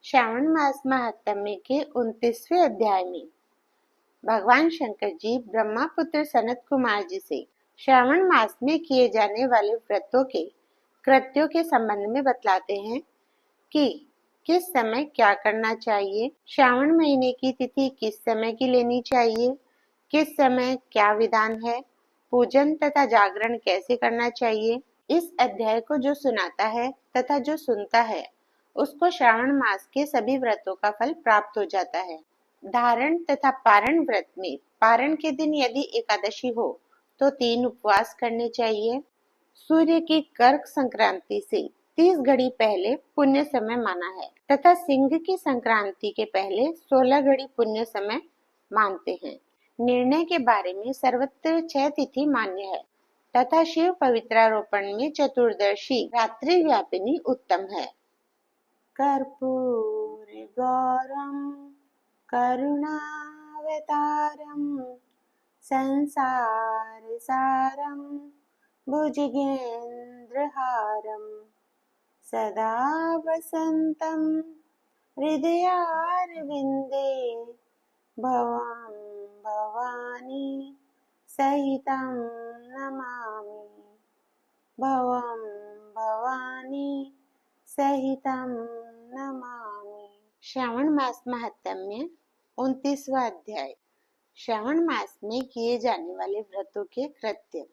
श्रावण मास महात्म्य के 29वें अध्याय में भगवान शंकर जी ब्रह्मापुत्र सनत कुमार जी से श्रावण मास में किए जाने वाले व्रतों के कृत्यों के संबंध में बतलाते हैं कि किस समय क्या करना चाहिए, श्रावण महीने की तिथि किस समय की लेनी चाहिए, किस समय क्या विधान है, पूजन तथा जागरण कैसे करना चाहिए। इस अध्याय को जो सुनाता है तथा जो सुनता है उसको श्रावण मास के सभी व्रतों का फल प्राप्त हो जाता है। धारण तथा पारण व्रत में पारण के दिन यदि एकादशी हो तो 3 उपवास करने चाहिए। सूर्य की कर्क संक्रांति से 30 घड़ी पहले पुण्य समय माना है तथा सिंह की संक्रांति के पहले 16 घड़ी पुण्य समय मानते हैं। निर्णय के बारे में सर्वत्र 6 तिथि मान्य है तथा शिव पवित्रारोपण में चतुर्दशी रात्रि व्यापिनी उत्तम है। कर्पूर गौरम करुणावतारम संसार सारम भुजगेन्द्रहारम सदा वसंतम हृदयारविंदे भवं भवानी सहितं नमामि भवं भवानी सहितं नमामि। श्रावण मास महात्म्य 29वां अध्याय। श्रावण मास में किए जाने वाले व्रतों के कृत्य।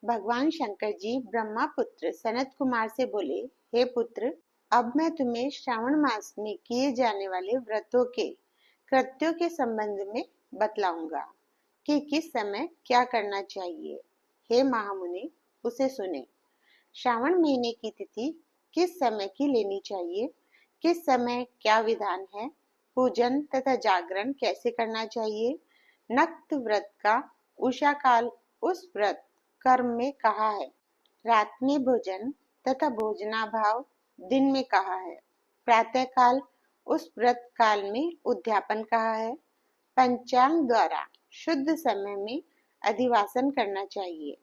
भगवान शंकर जी ब्रह्मापुत्र सनत कुमार से बोले, हे पुत्र, अब मैं तुम्हें श्रावण मास में किए जाने वाले व्रतों के कृत्यों के संबंध में बतलाऊंगा कि किस समय क्या करना चाहिए। हे महामुनि, उसे सुने। श्रावण महीने की तिथि किस समय की लेनी चाहिए, किस समय क्या विधान है, पूजन तथा जागरण कैसे करना चाहिए। नक्त व्रत का उषा काल उस व्रत कर्म में कहा है। रात में भोजन तथा भोजनाभाव दिन में कहा है। प्रातः काल उस व्रत काल में उद्यापन कहा है। पंचांग द्वारा शुद्ध समय में अधिवासन करना चाहिए।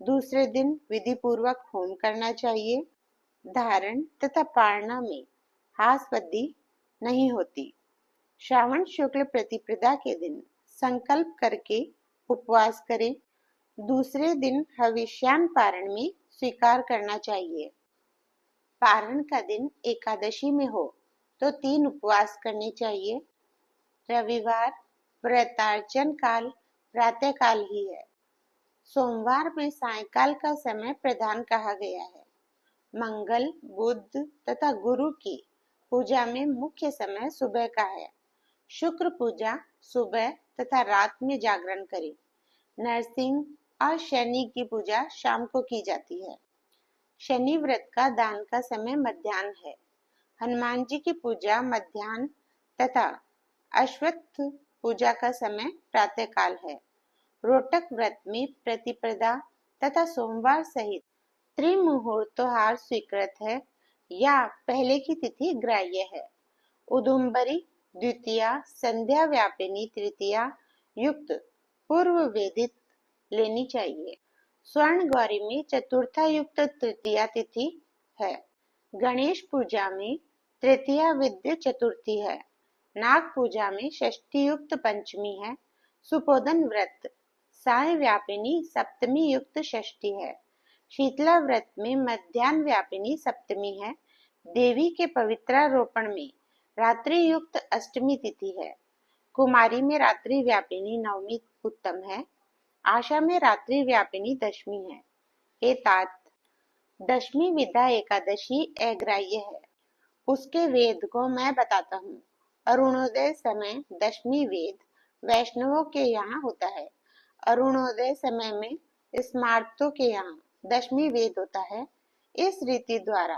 दूसरे दिन विधि पूर्वक होम करना चाहिए। धारण तथा पारणा में हासवद्दि नहीं होती। श्रावण शुक्ल प्रतिपदा के दिन संकल्प करके उपवास करें। दूसरे दिन हविष्यान पारण में स्वीकार करना चाहिए। पारण का दिन एकादशी में हो तो 3 उपवास करने चाहिए। रविवार व्रतार्चन काल प्रातः काल ही है। सोमवार में सायंकाल का समय प्रधान कहा गया है। मंगल, बुध तथा गुरु की पूजा में मुख्य समय सुबह का है। शुक्र पूजा सुबह तथा रात में जागरण करें। नरसिंह और शनि की पूजा शाम को की जाती है। शनि व्रत का दान का समय मध्याह्न है। हनुमान जी की पूजा मध्याह्न तथा अश्वत्थ पूजा का समय प्रातः काल है। रोटक व्रत में प्रतिपदा तथा सोमवार सहित त्रिमुहूर्तोहार स्वीकृत है या पहले की तिथि ग्राह्य है। उदुम्बरी द्वितीया संध्या व्यापिनी तृतीया युक्त पूर्व वेदित लेनी चाहिए। स्वर्ण गौरी में चतुर्था युक्त तृतीया तिथि है। गणेश पूजा में तृतीया विद्य चतुर्थी है। नाग पूजा में षष्ठी युक्त पंचमी है। सुपोदन व्रत साय व्यापिनी सप्तमी युक्त षष्ठी है। शीतला व्रत में मध्याह्न व्यापिनी सप्तमी है। देवी के पवित्रारोपण में रात्रि युक्त अष्टमी तिथि है। कुमारी में रात्रि व्यापिनी नवमी उत्तम है। आशा में रात्रि व्यापिनी दशमी है। हे तात, दशमी विद्या एकादशी अग्राह्य है। उसके वेद को मैं बताता हूँ। अरुणोदय समय दशमी वेद वैष्णवों के यहाँ होता है। अरुणोदय समय में स्मार्तों के यहाँ दशमी वेद होता है। इस रीति द्वारा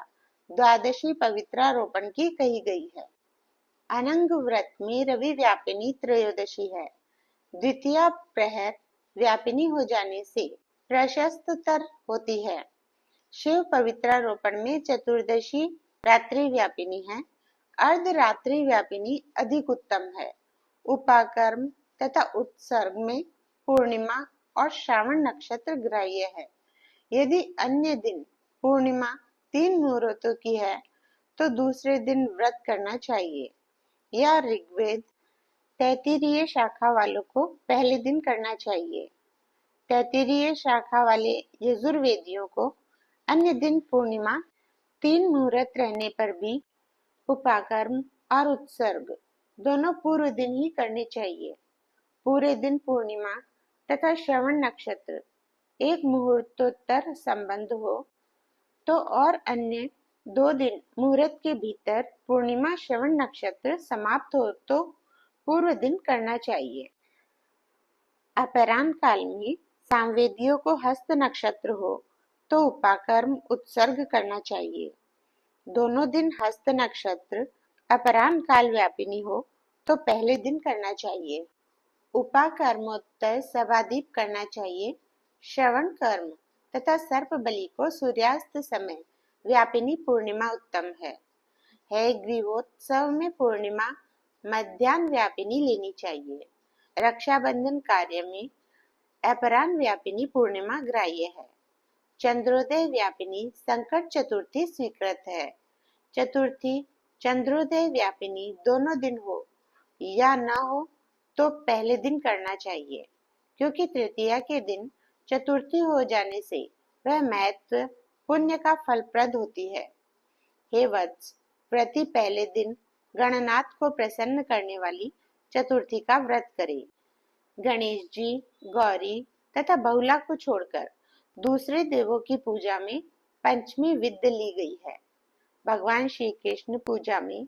द्वादशी पवित्रारोपण की कही गई है। अनंग व्रत में रवि व्यापिनी त्रयोदशी है। द्वितीया प्रहर व्यापिनी हो जाने से प्रशस्ततर होती है। शिव पवित्रारोपण में चतुर्दशी रात्रि व्यापिनी है। अर्धरात्रि व्यापिनी अधिक उत्तम है। उपाकर्म तथा उत्सर्ग में पूर्णिमा और श्रावण नक्षत्र ग्राह्य है। यदि अन्य दिन पूर्णिमा 3 मुहूर्तों की है तो दूसरे दिन व्रत करना चाहिए। या ऋग्वेद 33 शाखा वालों को पहले दिन करना चाहिए। 33 शाखा वाले यजुर्वेदियों को अन्य दिन पूर्णिमा 3 मुहूर्त रहने पर भी उपाकर्म और उत्सर्ग दोनों पूर्व दिन ही करने चाहिए। पूरे दिन पूर्णिमा तथा श्रवण नक्षत्र एक मुहूर्तोत्तर संबंध हो तो और अन्य 2 दिन मुहूर्त के भीतर पूर्णिमा श्रवण नक्षत्र समाप्त हो तो पूर्व दिन करना चाहिए। अपराह्न काल में सामवेदियों को हस्त नक्षत्र हो तो उपाकर्म उत्सर्ग करना चाहिए। दोनों दिन हस्त नक्षत्र अपराह्न काल व्यापिनी हो तो पहले दिन करना चाहिए। उपाकर्मोत्तर सभादीप करना चाहिए। श्रवण कर्म तथा सर्प बलि को सूर्यास्त समय व्यापिनी पूर्णिमा उत्तम है। ग्रीवोत्सव में पूर्णिमा मध्याह्न व्यापिनी लेनी चाहिए। रक्षाबंधन कार्य में अपराह्न व्यापिनी पूर्णिमा ग्राह्य है। चंद्रोदय व्यापिनी संकट चतुर्थी स्वीकृत है। चतुर्थी चंद्रोदय व्यापिनी दोनों दिन हो या न हो तो पहले दिन करना चाहिए, क्योंकि तृतीया के दिन चतुर्थी हो जाने से वह महत्व पुण्य का फलप्रद होती है। हे वत्स, प्रति पहले दिन गणनाथ को प्रसन्न करने वाली चतुर्थी का व्रत करें। गणेश जी, गौरी तथा बहुला को छोड़कर दूसरे देवों की पूजा में पंचमी विद्य ली गई है। भगवान श्री कृष्ण पूजा में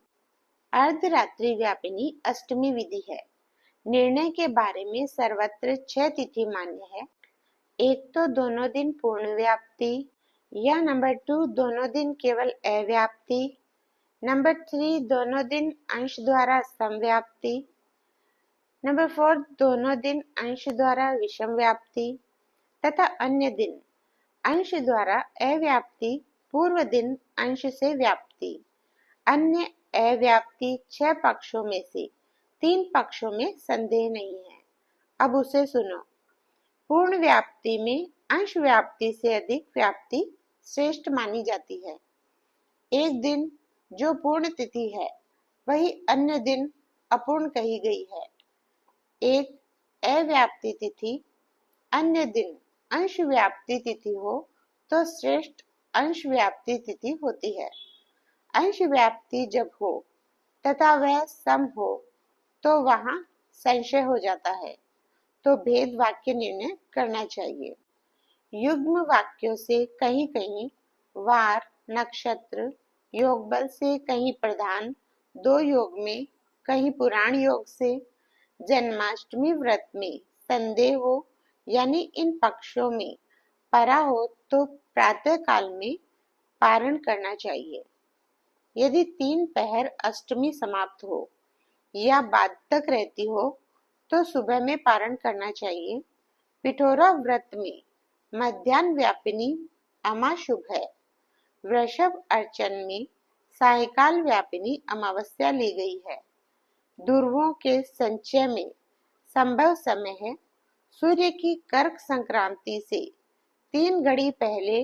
अर्धरात्रि व्यापिनी अष्टमी विधि है। निर्णय के बारे में सर्वत्र 6 तिथि मान्य है। एक तो दोनों दिन पूर्ण व्याप्ति, या नंबर 2 दोनों दिन केवल अव्याप्ति, नंबर 3 दोनों दिन अंश द्वारा समव्याप्ति, नंबर 4 दोनों दिन अंश द्वारा विषम व्याप्ति तथा अन्य दिन अंश द्वारा अव्याप्ति, पूर्व दिन अंश से व्याप्ति। अन्य अव्याप्ति 6 पक्षों में से 3 पक्षों में संदेह नहीं है। अब उसे सुनो। पूर्ण व्याप्ति में अंश व्याप्ति से अधिक व्याप्ति श्रेष्ठ मानी जाती है। एक दिन जो पूर्ण तिथि है वही अन्य दिन अपूर्ण कही गई है। एक अव्याप्ति तिथि अन्य दिन अंश व्याप्ति तिथि हो तो श्रेष्ठ अंश व्याप्ति तिथि होती है। अंश व्याप्ति जब हो तथा वह सम हो तो वहां संशय हो जाता है, तो भेद वाक्य निर्णय करना चाहिए। युग्म वाक्यों से कहीं कहीं वार, नक्षत्र, योग बल से कहीं प्रधान 2 योग में, कहीं पुराण योग से, जन्माष्टमी व्रत में संदेह हो यानी इन पक्षों में परा हो तो प्रातः काल में पारण करना चाहिए। यदि 3 पहर अष्टमी समाप्त हो या बाद तक रहती हो तो सुबह में पारण करना चाहिए। पिठोरा व्रत में मध्याह्न व्यापिनी अमा शुभ है। वृषभ अर्चन में सायकाल व्यापिनी अमावस्या ली गई है। ध्रुवों के संचय में संभव समय है। सूर्य की कर्क संक्रांति से 3 घड़ी पहले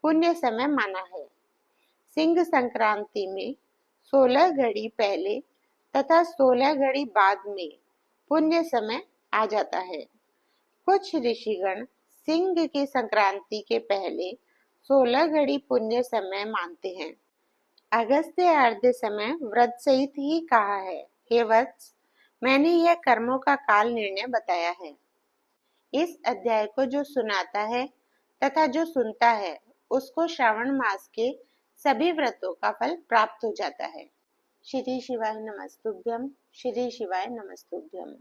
पुण्य समय माना है। सिंह संक्रांति में 16 घड़ी पहले तथा 16 घड़ी बाद में पुण्य समय आ जाता है। कुछ ऋषिगण सिंह की संक्रांति के पहले 16 घड़ी पुण्य समय मानते हैं। अगस्त्य अर्ध समय व्रत सहित ही कहा है। हे वत्स, मैंने यह कर्मों का काल निर्णय बताया है। इस अध्याय को जो सुनाता है तथा जो सुनता है उसको श्रावण मास के सभी व्रतों का फल प्राप्त हो जाता है। श्री शिवाय नमस्तुभ्यम। श्री शिवाय नमस्तुभ्यम।